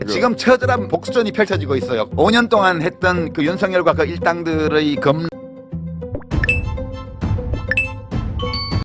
지금 처절한 복수전이 펼쳐지고 있어요. 5년 동안 했던 그 윤석열과 그 일당들의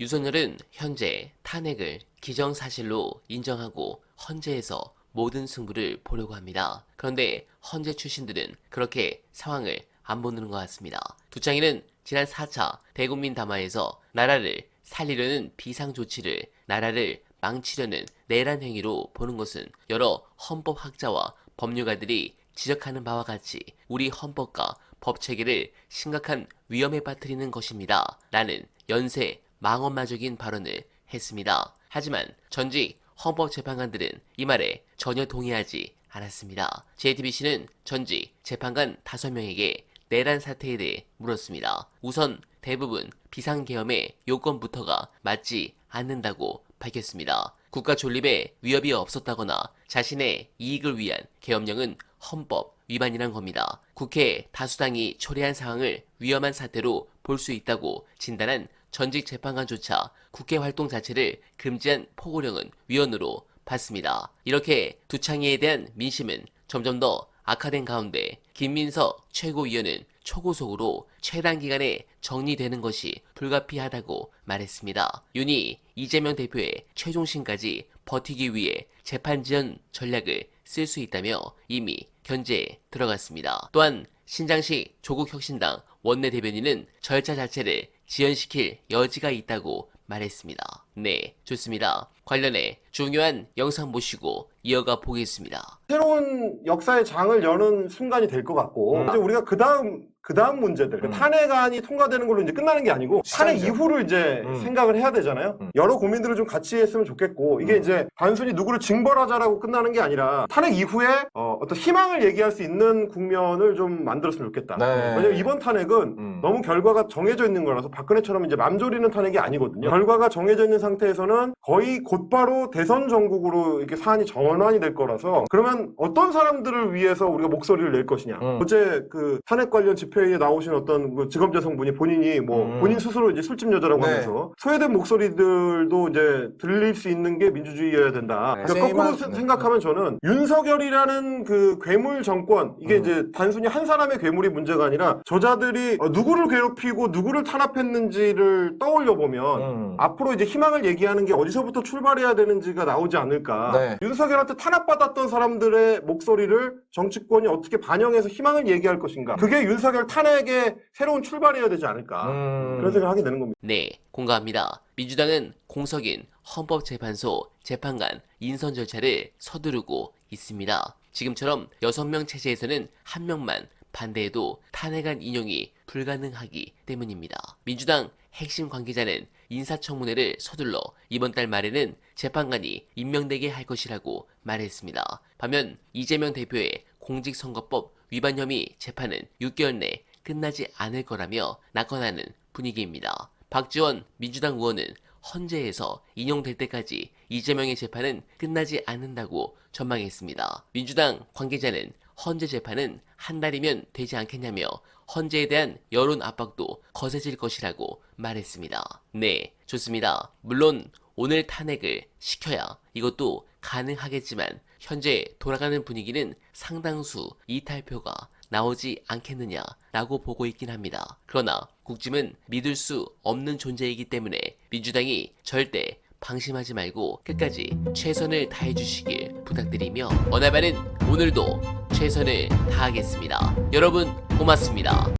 윤석열은 현재 탄핵을 기정사실로 인정하고 헌재에서 모든 승부를 보려고 합니다. 그런데 헌재 출신들은 그렇게 상황을 안 보는 것 같습니다. 두창인은 지난 4차 대국민 담화에서 나라를 살리려는 비상조치를 나라를 망치려는 내란 행위로 보는 것은 여러 헌법학자와 법률가들이 지적하는 바와 같이 우리 헌법과 법체계를 심각한 위험에 빠뜨리는 것입니다. 라는 연쇄 망언마적인 발언을 했습니다. 하지만 전직 헌법재판관들은 이 말에 전혀 동의하지 않았습니다. JTBC는 전직 재판관 5명에게 내란 사태에 대해 물었습니다. 우선 대부분 비상계엄의 요건부터가 맞지 않는다고 밝혔습니다. 국가 존립에 위협이 없었다거나 자신의 이익을 위한 계엄령은 헌법 위반이란 겁니다. 국회 다수당이 초래한 상황을 위험한 사태로 볼 수 있다고 진단한 전직 재판관조차 국회 활동 자체를 금지한 포고령은 위헌으로 봤습니다. 이렇게 두창희에 대한 민심은 점점 더 악화된 가운데 김민석 최고위원은 초고속으로 최단 기간에 정리되는 것이 불가피하다고 말했습니다. 윤이 이재명 대표의 최종심까지 버티기 위해 재판 지연 전략을 쓸 수 있다며 이미 견제에 들어갔습니다. 또한 신장식 조국혁신당 원내대변인은 절차 자체를 지연시킬 여지가 있다고 말했습니다. 네, 좋습니다. 관련해 중요한 영상 보시고 이어가 보겠습니다. 새로운 역사의 장을 여는 순간이 될 것 같고 이제 우리가 그 다음 문제들 탄핵안이 통과되는 걸로 이제 끝나는 게 아니고 탄핵 이후를 이제 생각을 해야 되잖아요. 여러 고민들을 좀 같이 했으면 좋겠고 이게 이제 단순히 누구를 징벌하자라고 끝나는 게 아니라 탄핵 이후에 어떤 희망을 얘기할 수 있는 국면을 좀 만들었으면 좋겠다. 네. 왜냐면 이번 탄핵은 너무 결과가 정해져 있는 거라서 박근혜처럼 이제 맘졸이는 탄핵이 아니거든요. 결과가 정해져 있는 상태에서는 거의 곧바로 대선 전국으로 이렇게 사안이 전환이 될 거라서 그러면 어떤 사람들을 위해서 우리가 목소리를 낼 것이냐. 어제 그 탄핵 관련 집회에 나오신 어떤 그 직업여성분이 본인이 본인 스스로 이제 술집 여자라고 네. 하면서 소외된 목소리들도 이제 들릴 수 있는 게 민주주의여야 된다. 네. 그러니까 거꾸로 네. 생각하면 저는 윤석열이라는 그 괴물 정권 이게 이제 단순히 한 사람의 괴물이 문제가 아니라 저자들이 누구를 괴롭히고 누구를 탄압했는지를 떠올려 보면 앞으로 이제 희망을 얘기하는 게 어디서부터 출발해야 되는지가 나오지 않을까. 네. 윤석열한테 탄압받았던 사람들의 목소리를 정치권이 어떻게 반영해서 희망을 얘기할 것인가. 그게 윤석열 탄핵의 새로운 출발이어야 되지 않을까. 그런 생각을 하게 되는 겁니다. 네, 공감합니다. 민주당은 공석인 헌법재판소 재판관 인선 절차를 서두르고 있습니다. 지금처럼 6명 체제에서는 1명만 반대해도 탄핵안 인용이 불가능하기 때문입니다. 민주당 핵심 관계자는 인사청문회를 서둘러 이번 달 말에는 재판관이 임명되게 할 것이라고 말했습니다. 반면 이재명 대표의 공직선거법 위반 혐의 재판은 6개월 내 끝나지 않을 거라며 낙관하는 분위기입니다. 박지원 민주당 의원은 헌재에서 인용될 때까지 이재명의 재판은 끝나지 않는다고 전망했습니다. 민주당 관계자는 헌재 재판은 한 달이면 되지 않겠냐며 헌재에 대한 여론 압박도 거세질 것이라고 말했습니다. 네, 좋습니다. 물론 오늘 탄핵을 시켜야 이것도 가능하겠지만 현재 돌아가는 분위기는 상당수 이탈표가 나오지 않겠느냐라고 보고 있긴 합니다. 그러나 국짐은 믿을 수 없는 존재이기 때문에 민주당이 절대 방심하지 말고 끝까지 최선을 다해 주시길 부탁드리며 어나바는 오늘도 최선을 다하겠습니다. 여러분 고맙습니다.